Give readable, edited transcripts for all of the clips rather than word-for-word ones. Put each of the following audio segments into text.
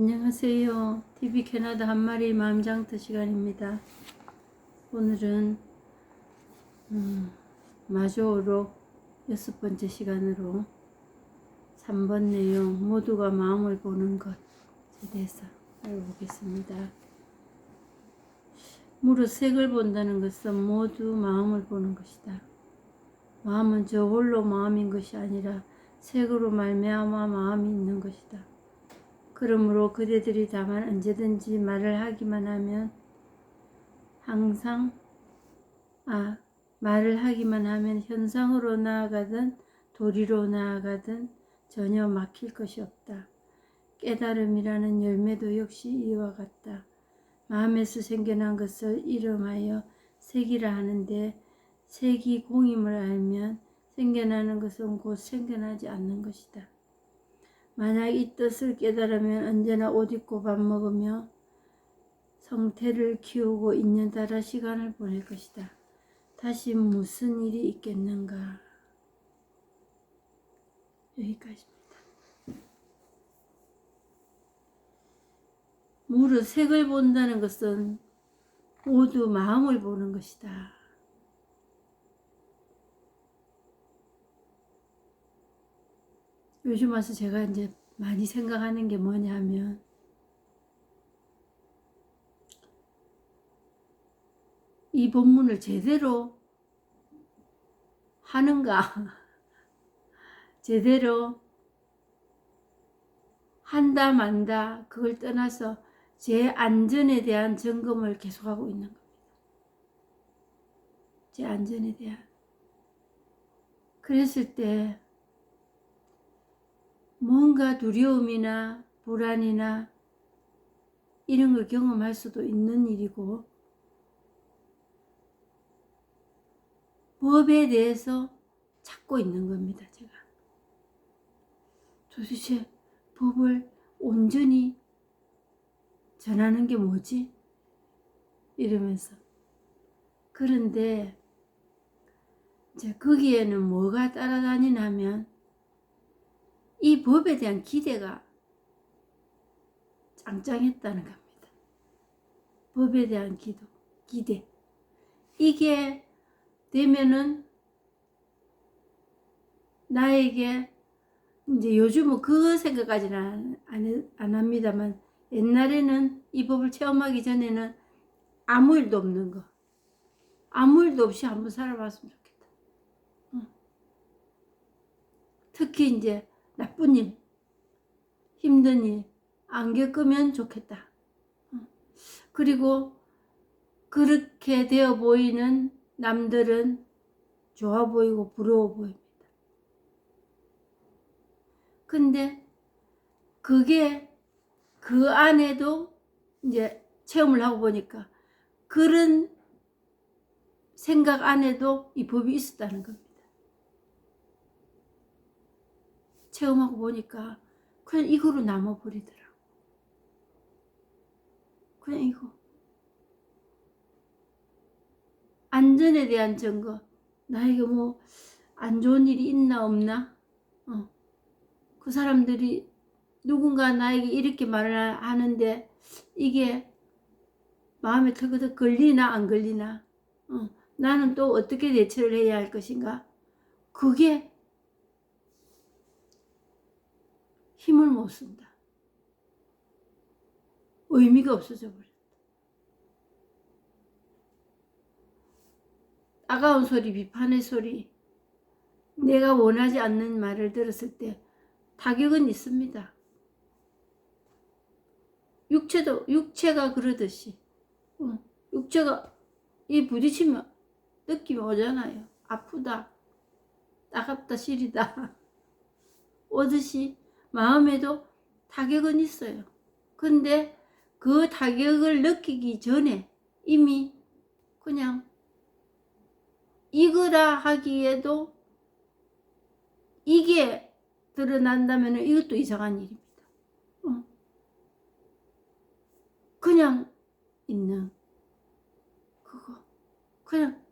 안녕하세요. TV 캐나다 한 마리 마음장터 시간입니다. 오늘은 마조로 6번째 시간으로 3번 내용 모두가 마음을 보는 것에 대해서 알아보겠습니다. 무릇 색을 본다는 것은 모두 마음을 보는 것이다. 마음은 저홀로 마음인 것이 아니라 색으로 말미암아 마음이 있는 것이다. 그러므로 그대들이 다만 언제든지 말을 하기만 하면 말을 하기만 하면 현상으로 나아가든 도리로 나아가든 전혀 막힐 것이 없다. 깨달음이라는 열매도 역시 이와 같다. 마음에서 생겨난 것을 이름하여 색이라 하는데 색이 공임을 알면 생겨나는 것은 곧 생겨나지 않는 것이다. 만약 이 뜻을 깨달으면 언제나 옷 입고 밥 먹으며 성태를 키우고 인연 따라 시간을 보낼 것이다. 다시 무슨 일이 있겠는가? 여기까지입니다. 무릇 색을 본다는 것은 모두 마음을 보는 것이다. 요즘 와서 제가 이제 많이 생각하는 게 뭐냐면 이 본문을 제대로 하는가 제대로 한다 만다 그걸 떠나서 제 안전에 대한 점검을 계속하고 있는 겁니다. 제 안전에 대한. 그랬을 때 뭔가 두려움이나 불안이나 이런 걸 경험할 수도 있는 일이고 법에 대해서 찾고 있는 겁니다. 제가 도대체 법을 온전히 전하는 게 뭐지? 이러면서 그런데 이제 거기에는 뭐가 따라다니냐면 이 법에 대한 기대가 짱짱했다는 겁니다. 법에 대한 기대. 이게 되면은 나에게 이제 요즘은 그 생각까지는 안 합니다만 옛날에는 이 법을 체험하기 전에는 아무 일도 없는 거. 아무 일도 없이 한번 살아봤으면 좋겠다. 특히 이제 나쁜 일, 힘든 일 안 겪으면 좋겠다. 그리고 그렇게 되어 보이는 남들은 좋아 보이고 부러워 보입니다. 근데 그게 그 안에도 이제 체험을 하고 보니까 그런 생각 안에도 이 법이 있었다는 겁니다. 체험하고 보니까 그냥 이거로 남아버리더라고. 그냥 이거. 안전에 대한 증거. 나에게 뭐 안 좋은 일이 있나 없나? 그 사람들이 누군가 나에게 이렇게 말을 하는데 이게 마음에 털그덕 걸리나 안 걸리나? 나는 또 어떻게 대처를 해야 할 것인가? 그게 힘을 못 쓴다. 의미가 없어져 버렸다. 따가운 소리, 비판의 소리, 내가 원하지 않는 말을 들었을 때 타격은 있습니다. 육체가 그러듯이 육체가 이 부딪히면 느낌이 오잖아요. 아프다, 따갑다, 시리다 오듯이 마음에도 타격은 있어요. 근데 그 타격을 느끼기 전에 이미 그냥 이거라 하기에도 이게 드러난다면 이것도 이상한 일입니다. 그냥 있는 그거. 그냥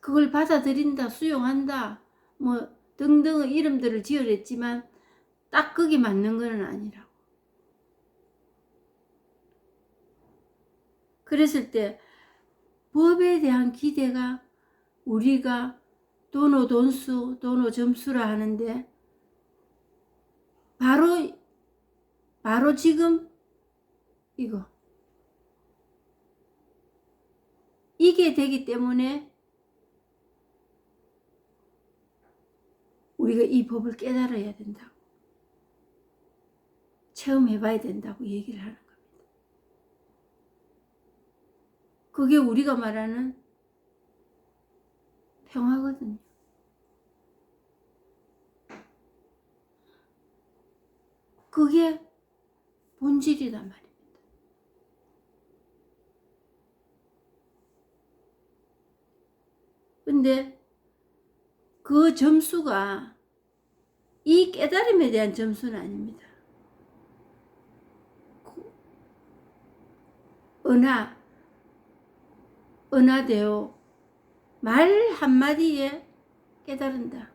그걸 받아들인다, 수용한다, 뭐 등등의 이름들을 지어냈지만 딱 그게 맞는 건 아니라고. 그랬을 때 법에 대한 기대가 우리가 도노 돈수, 도노 점수라 하는데 바로 지금 이게 되기 때문에 우리가 이 법을 깨달아야 된다고, 체험해봐야 된다고 얘기를 하는 겁니다. 그게 우리가 말하는 평화거든요. 그게 본질이란 말입니다. 근데 그 점수가 이 깨달음에 대한 점수는 아닙니다. 은하되어 말 한마디에 깨달은다.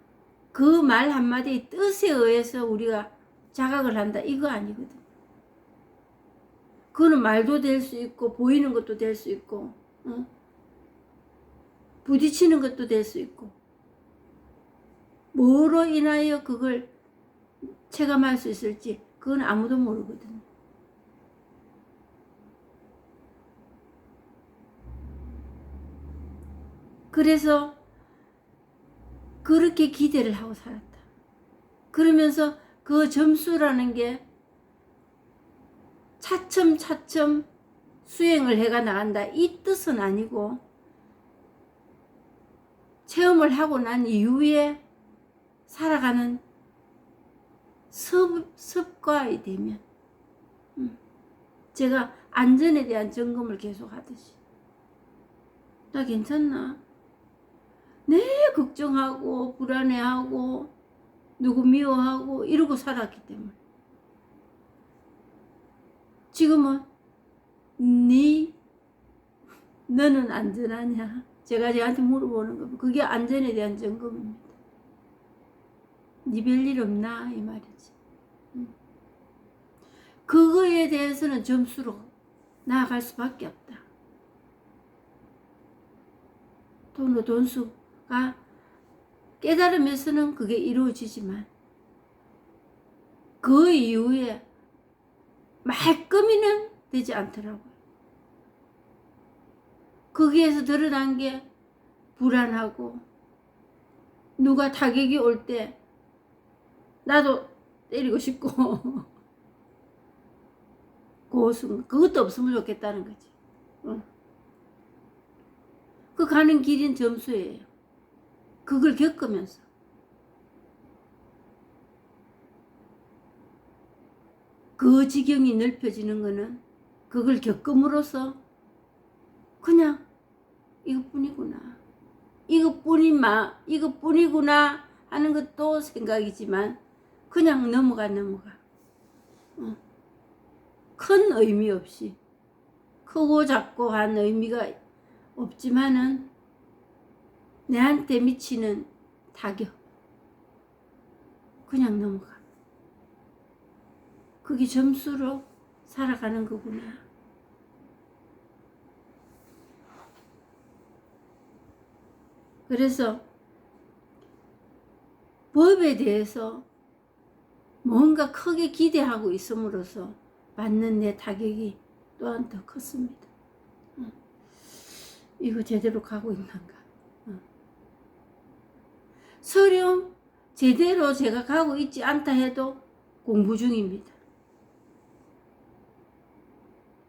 그 말 한마디의 뜻에 의해서 우리가 자각을 한다. 이거 아니거든. 그거는 말도 될 수 있고 보이는 것도 될 수 있고 부딪히는 것도 될 수 있고, 뭐로 인하여 그걸 체감할 수 있을지 그건 아무도 모르거든요. 그래서 그렇게 기대를 하고 살았다. 그러면서 그 점수라는 게 차츰차츰 수행을 해가 나간다, 이 뜻은 아니고, 체험을 하고 난 이후에 살아가는 습관이 되면, 제가 안전에 대한 점검을 계속 하듯이, 나 괜찮나? 내 걱정하고 불안해하고 누구 미워하고 이러고 살았기 때문에 지금은 너는 안전하냐? 제가 쟤한테 물어보는 거, 그게 안전에 대한 점검입니다. 네 별일 없나? 이 말이지. 그거에 대해서는 점수로 나아갈 수밖에 없다. 돈수가 깨달으면서는 그게 이루어지지만 그 이후에 말끔히는 되지 않더라고요. 거기에서 드러난 게 불안하고, 누가 타격이 올 때 나도 때리고 싶고 그것도 없으면 좋겠다는 거지. 그 가는 길인 점수예요. 그걸 겪으면서 그 지경이 넓혀지는 거는 그걸 겪음으로써 그냥 이것뿐이구나 하는 것도 생각이지만 그냥 넘어가. 큰 의미 없이, 크고 작고 한 의미가 없지만은 내한테 미치는 타격, 그냥 넘어가. 그게 점수로 살아가는 거구나. 그래서 법에 대해서 뭔가 크게 기대하고 있음으로써 받는 내 타격이 또한 더 컸습니다. 이거 제대로 가고 있는가? 설령 제대로 제가 가고 있지 않다 해도 공부 중입니다.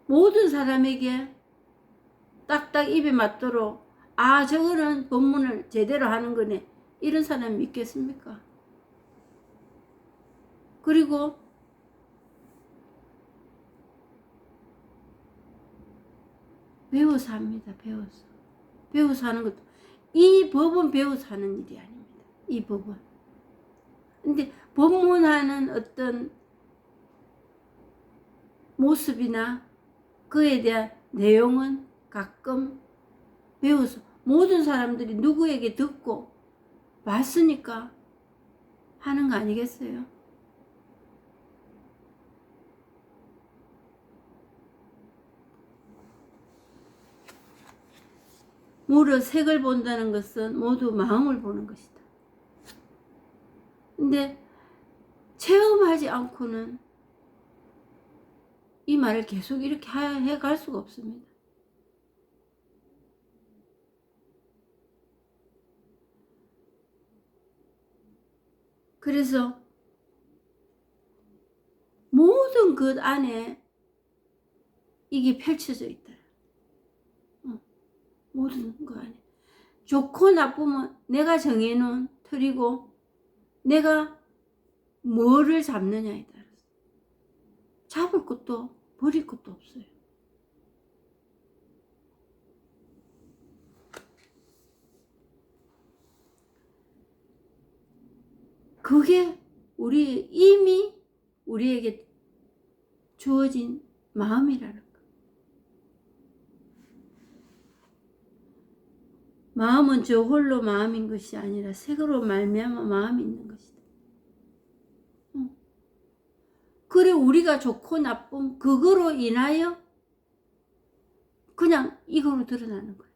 모든 사람에게 딱딱 입에 맞도록 저거는 법문을 제대로 하는 거네, 이런 사람 믿겠습니까? 그리고 배워서 합니다. 배워서 하는 것도, 이 법은 배워서 하는 일이 아닙니다. 이 법은. 근데 법문하는 어떤 모습이나 그에 대한 내용은 가끔 배워서, 모든 사람들이 누구에게 듣고 봤으니까 하는 거 아니겠어요? 무릇 색을 본다는 것은 모두 마음을 보는 것이다. 근데 체험하지 않고는 이 말을 계속 이렇게 해갈 수가 없습니다. 그래서 모든 것 안에 이게 펼쳐져 있다. 모든 것 안에. 좋고 나쁘면 내가 정해놓은 틀이고 내가 뭐를 잡느냐에 따라서 잡을 것도 버릴 것도 없어요. 그게 이미 우리에게 주어진 마음이라는 거. 마음은 저 홀로 마음인 것이 아니라 색으로 말미암아 마음이 있는 것이다. 그래 우리가 좋고 나쁨 그거로 인하여 그냥 이거로 드러나는 거예요.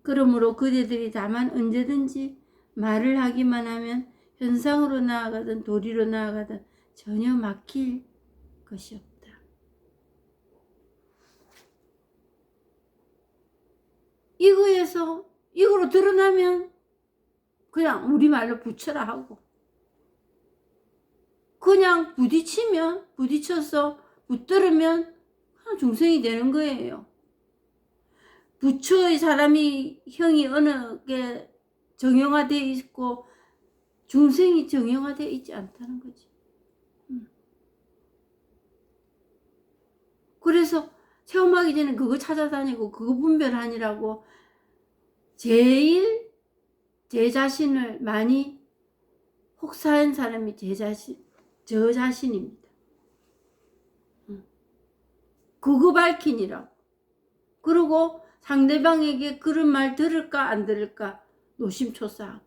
그러므로 그대들이 다만 언제든지 말을 하기만 하면 현상으로 나아가든 도리로 나아가든 전혀 막힐 것이 없다. 이거로 드러나면 그냥 우리말로 부처라 하고 그냥 부딪혀서 붙들으면 그냥 중생이 되는 거예요. 부처의 사람이 형이 어느 게 정형화되어 있고 중생이 정형화되어 있지 않다는 거지. 그래서 체험하기 전에 그거 찾아다니고 그거 분별하니라고 제일 제 자신을 많이 혹사한 사람이 저 자신입니다. 그거 밝히니라고. 그리고 상대방에게 그런 말 들을까 안 들을까 노심초사하고.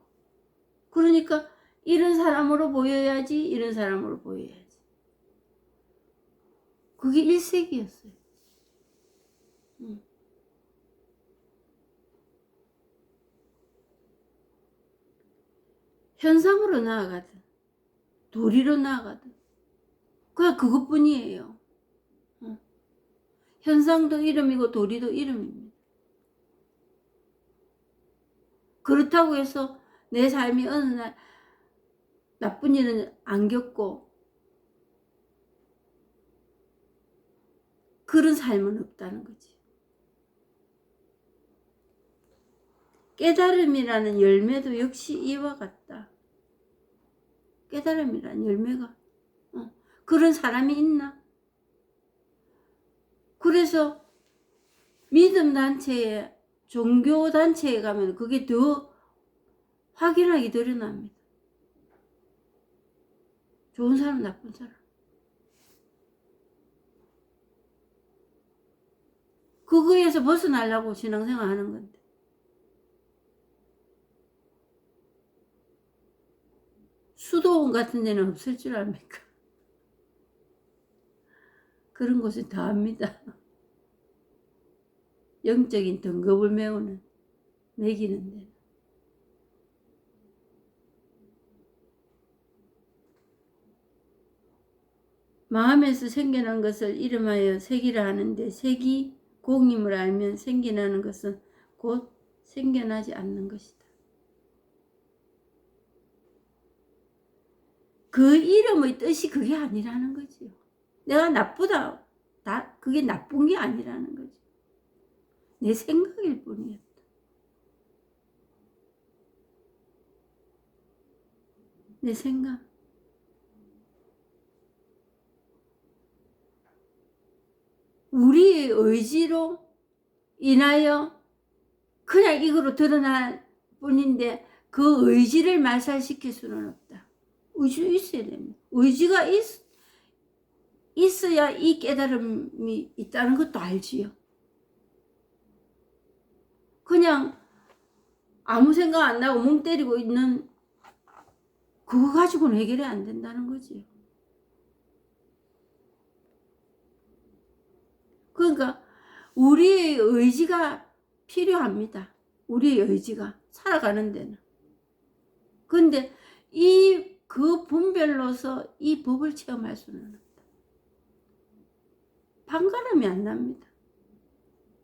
그러니까 이런 사람으로 보여야지 이런 사람으로 보여야지. 그게 일색이었어요. 현상으로 나아가든 도리로 나아가든 그냥 그것뿐이에요. 현상도 이름이고 도리도 이름입니다. 그렇다고 해서 내 삶이 어느 날 나쁜 일은 안 겪고 그런 삶은 없다는 거지. 깨달음이라는 열매도 역시 이와 같다. 깨달음이라는 열매가 그런 사람이 있나? 그래서 믿음 단체에 종교 단체에 가면 그게 더 확연하게 드러납니다. 좋은 사람 나쁜 사람. 그거에서 벗어나려고 신앙생활 하는 건데. 수도원 같은 데는 없을 줄 압니까? 그런 곳은 다 합니다. 영적인 등급을 매기는 데. 마음에서 생겨난 것을 이름하여 색이라 하는데 색이 공임을 알면 생겨나는 것은 곧 생겨나지 않는 것이다. 그 이름의 뜻이 그게 아니라는 거지요. 내가 나쁘다. 그게 나쁜 게 아니라는 거지. 내 생각일 뿐이었다. 내 생각. 우리의 의지로 인하여 그냥 이거로 드러날 뿐인데 그 의지를 말살시킬 수는 없다. 의지가 있어야 됩니다. 의지가 있어야 이 깨달음이 있다는 것도 알지요. 그냥 아무 생각 안 나고 멍 때리고 있는 그거 가지고는 해결이 안 된다는 거지요. 그러니까 우리의 의지가 필요합니다. 우리의 의지가 살아가는 데는. 근데 그 분별로서 이 법을 체험할 수는 없다. 판가름이 안 납니다.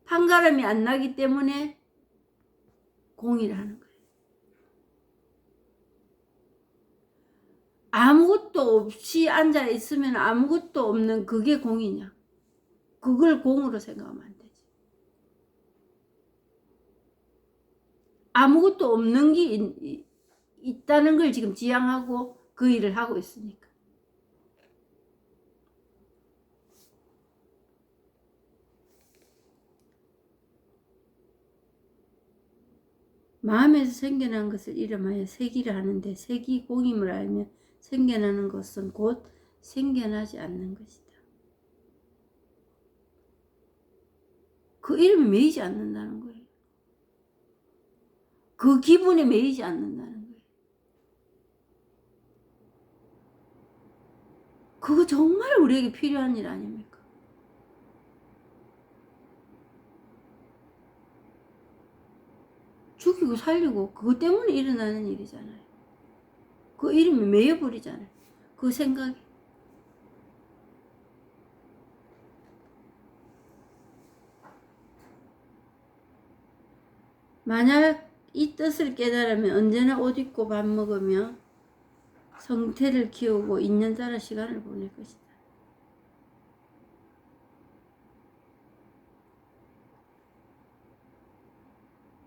판가름이 안 나기 때문에 공의를 하는 거예요. 아무것도 없이 앉아 있으면 아무것도 없는 그게 공이냐? 그걸 공으로 생각하면 안 되지. 아무것도 없는 게 있다는 걸 지금 지향하고 그 일을 하고 있으니까. 마음에서 생겨난 것을 이름하여 세기를 하는데 세기 공임을 알면 생겨나는 것은 곧 생겨나지 않는 것이다. 그 이름에 매이지 않는다는 거예요. 그 기분에 매이지 않는다는 거예요. 그거 정말 우리에게 필요한 일 아닙니까? 죽이고 살리고 그것 때문에 일어나는 일이잖아요. 그 이름이 매여버리잖아요. 그 생각이. 만약 이 뜻을 깨달으면 언제나 옷 입고 밥 먹으며 성태를 키우고 인연 따라 시간을 보낼 것이다.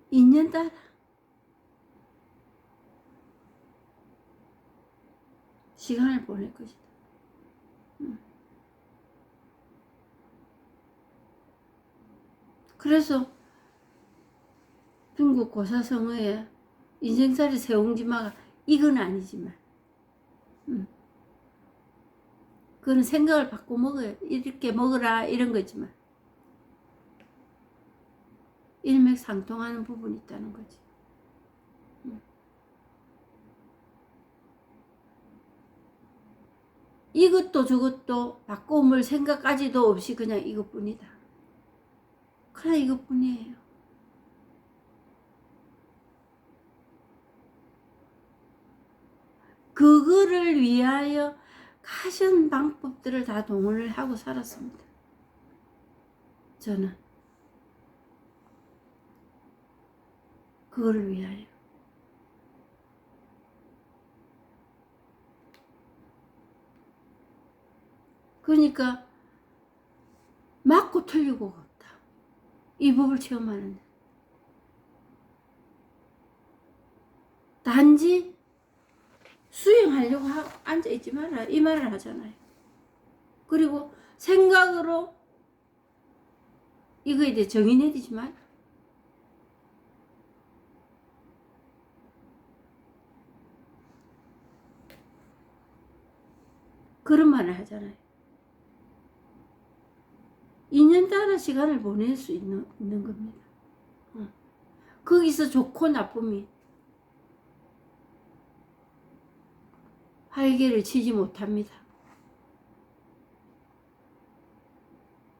인연 따라 시간을 보낼 것이다. 그래서 중국 고사성어에 인생살이 세옹지마가 이건 아니지만 그건 생각을 바꿔 먹어야 이렇게 먹으라 이런 거지만 일맥상통하는 부분이 있다는 거지. 이것도 저것도 바꿔올 생각까지도 없이 그냥 이것뿐이다. 그냥 이것뿐이에요. 그거를 위하여 가신 방법들을 다 동원을 하고 살았습니다. 저는 그거를 위하여. 그러니까 맞고 틀리고가 없다. 이 법을 체험하는데. 단지 수행하려고 앉아있지 마라 이 말을 하잖아요. 그리고 생각으로 이거에 대해 정의 내리지 마라. 그런 말을 하잖아요. 인연 따라 시간을 보낼 수 있는 겁니다. 거기서 좋고 나쁨이 활개를 치지 못합니다.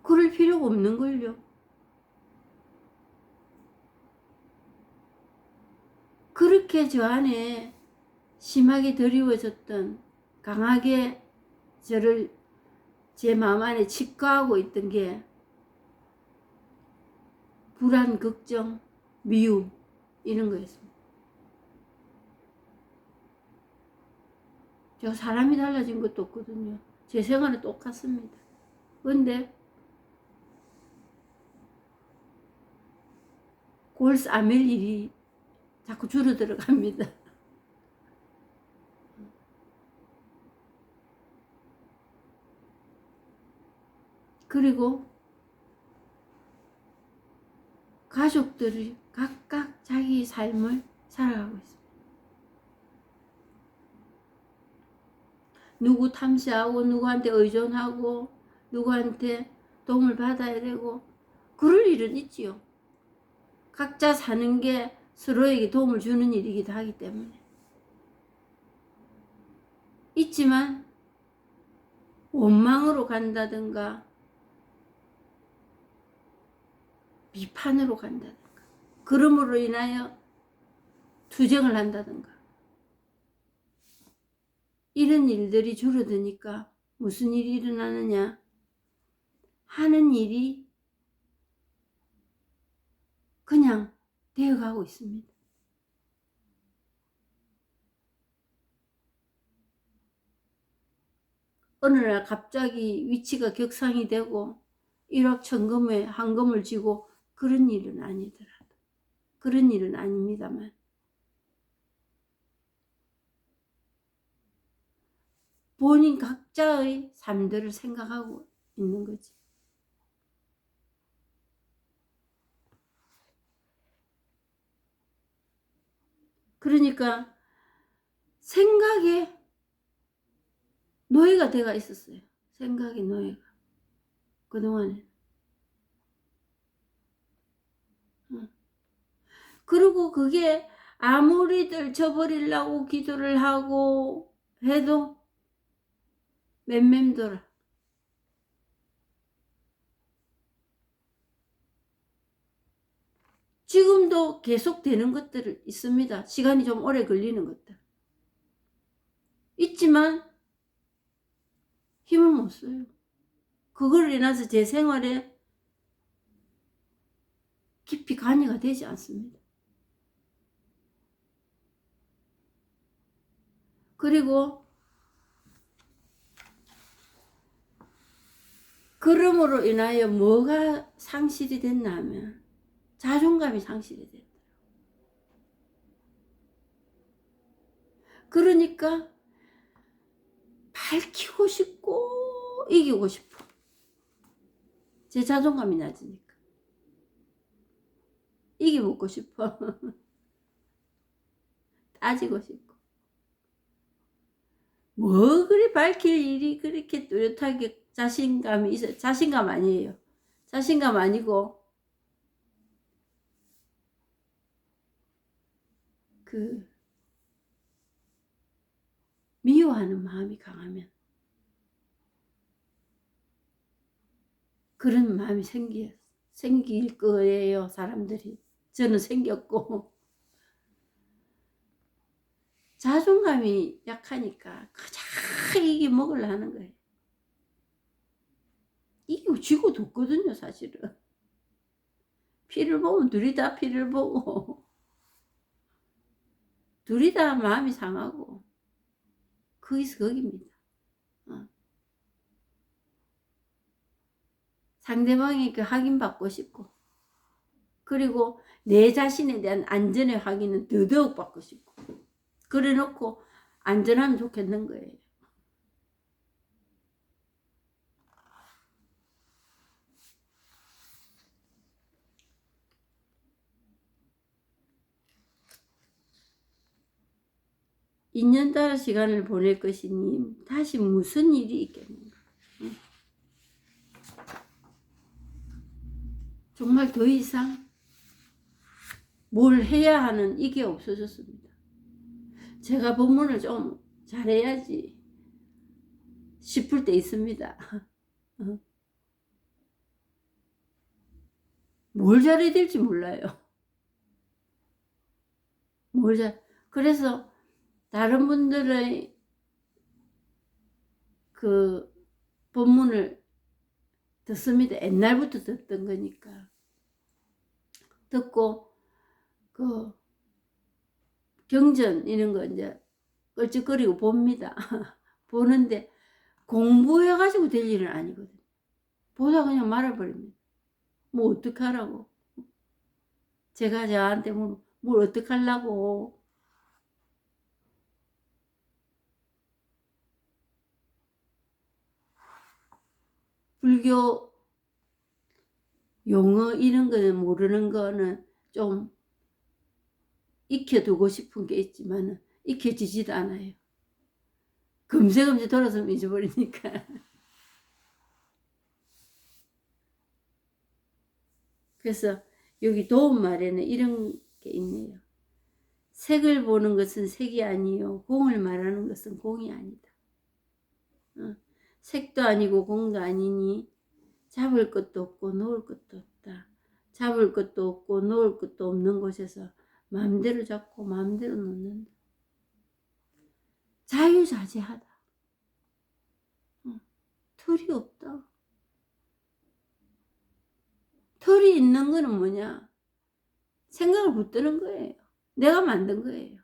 그럴 필요가 없는걸요. 그렇게 저 안에 심하게 드리워졌던 강하게 저를 제 마음 안에 칩가하고 있던 게 불안, 걱정, 미움 이런 거였습니다. 저 사람이 달라진 것도 없거든요. 제 생활은 똑같습니다. 그런데 골 싸맬 일이 자꾸 줄어들어갑니다. 그리고 가족들이 각각 자기 삶을 살아가고 있습니다. 누구 탐시하고 누구한테 의존하고 누구한테 도움을 받아야 되고 그럴 일은 있지요. 각자 사는 게 서로에게 도움을 주는 일이기도 하기 때문에 있지만 원망으로 간다든가 비판으로 간다든가, 그러므로 인하여 투정을 한다든가, 이런 일들이 줄어드니까 무슨 일이 일어나느냐? 하는 일이 그냥 되어가고 있습니다. 어느 날 갑자기 위치가 격상이 되고 일확천금에 한금을 쥐고 그런 일은 아니더라도, 그런 일은 아닙니다만, 본인 각자의 삶들을 생각하고 있는 거지. 그러니까 생각에 노예가 돼가 있었어요. 생각의 노예가. 그동안에. 그리고 그게 아무리들 저버리려고 기도를 하고 해도 맴맴돌아. 지금도 계속 되는 것들 있습니다. 시간이 좀 오래 걸리는 것들. 있지만 힘을 못 써요. 그걸 인해서 제 생활에 깊이 관여가 되지 않습니다. 그리고 그러므로 인하여 뭐가 상실이 됐나 하면 자존감이 상실이 됐다. 그러니까 밝히고 싶고 이기고 싶어. 제 자존감이 낮으니까. 이기고 싶어. 따지고 싶고. 뭐 그리 밝힐 일이 그렇게 뚜렷하게 자신감이 있어요. 자신감 아니에요. 자신감 아니고 그 미워하는 마음이 강하면 그런 마음이 생길 거예요. 사람들이. 저는 생겼고. 자존감이 약하니까 그냥 이게 먹으려 하는 거예요. 이게 쥐고 뒀거든요, 사실은. 피를 보면 둘이 다 피를 보고 둘이 다 마음이 상하고 거기서 거기입니다. 상대방이 그 확인받고 싶고, 그리고 내 자신에 대한 안전의 확인은 더더욱 받고 싶고, 그래 놓고 안전하면 좋겠는 거예요. 인연 따라 시간을 보낼 것이니 다시 무슨 일이 있겠는가. 정말 더 이상 뭘 해야 하는 이게 없어졌습니다. 제가 법문을 좀 잘해야지 싶을 때 있습니다. 뭘 잘해야 될지 몰라요. 그래서 다른 분들의 그 법문을 듣습니다. 옛날부터 듣던 거니까. 듣고 그 경전 이런 거 이제 껄쩍거리고 봅니다. 보는데 공부해가지고 될 일은 아니거든요. 보다 그냥 말아버립니다. 뭐 어떡하라고. 제가 저한테 뭘 어떡하려고. 불교 용어 이런 거는 모르는 거는 좀 익혀두고 싶은 게 있지만 익혀지지도 않아요. 금세금세 돌아서 잊어버리니까. 그래서 여기 도움말에는 이런 게 있네요. 색을 보는 것은 색이 아니요 공을 말하는 것은 공이 아니다. 색도 아니고 공도 아니니 잡을 것도 없고 놓을 것도 없다. 잡을 것도 없고 놓을 것도 없는 곳에서 마음대로 잡고 마음대로 놓는다. 자유자재하다. 틀이 없다. 틀이 있는 거는 뭐냐? 생각을 붙드는 거예요. 내가 만든 거예요.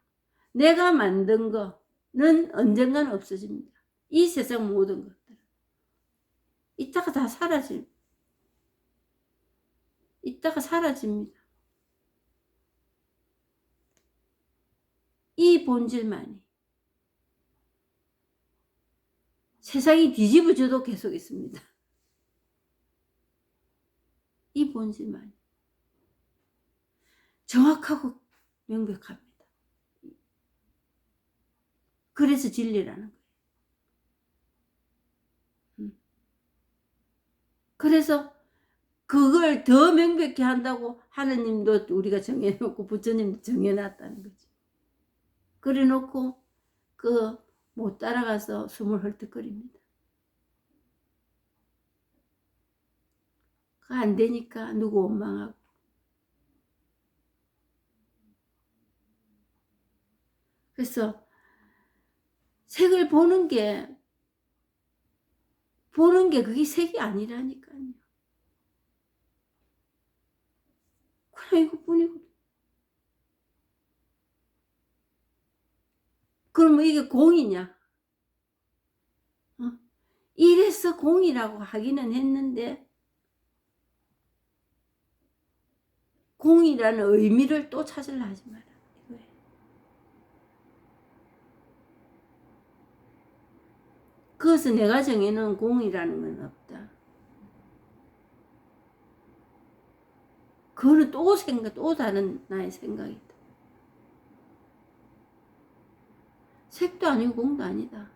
내가 만든 거는 언젠가는 없어집니다. 이 세상 모든 것들은. 이따가 다 사라집니다. 이따가 사라집니다. 이 본질만이. 세상이 뒤집어져도 계속 있습니다. 이 본질만이. 정확하고 명백합니다. 그래서 진리라는 거예요. 그래서 그걸 더 명백히 한다고 하느님도 우리가 정해놓고 부처님도 정해놨다는 거죠. 그래 놓고 못 따라가서 숨을 헐떡거립니다. 안 되니까 누구 원망하고. 그래서 색을 보는 게 그게 색이 아니라니까요. 그냥 이것뿐이거든. 그러면 이게 공이냐? 이래서 공이라고 하기는 했는데 공이라는 의미를 또 찾으려 하지 마라. 이거예요. 그것은 내가 정해놓은 공이라는 건 없다. 그거는 또 다른 나의 생각이다. 색도 아니고 공도 아니다.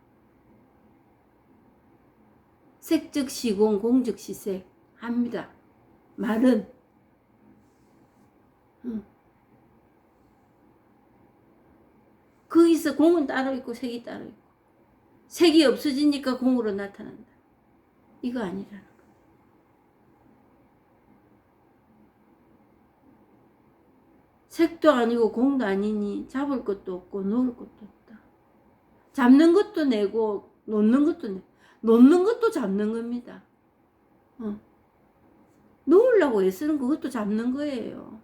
색즉 시공, 공즉 시색 합니다. 말은. 거기서 공은 따로 있고 색이 따로 있고 색이 없어지니까 공으로 나타난다. 이거 아니라는 거. 색도 아니고 공도 아니니 잡을 것도 없고 놓을 것도 없다. 잡는 것도 내고 놓는 것도 내. 놓는 것도 잡는 겁니다. 놓으려고 애쓰는 그것도 잡는 거예요.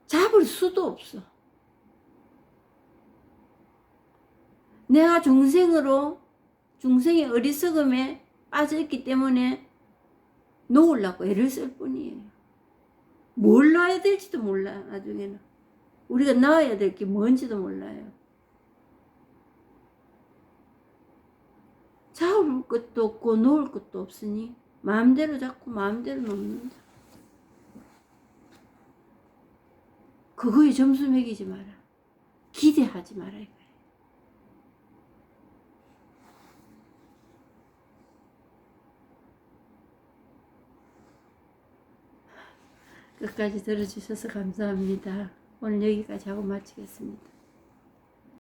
잡을 수도 없어. 내가 중생의 어리석음에 빠져있기 때문에 놓으려고 애를 쓸 뿐이에요. 뭘 놔야 될지도 몰라. 나중에는 우리가 놔야 될 게 뭔지도 몰라요. 잡을 것도 없고 놓을 것도 없으니 마음대로 잡고 마음대로 놓는다. 그거에 점수 매기지 마라. 기대하지 마라 이거예요. 끝까지 들어주셔서 감사합니다. 오늘 여기까지 하고 마치겠습니다.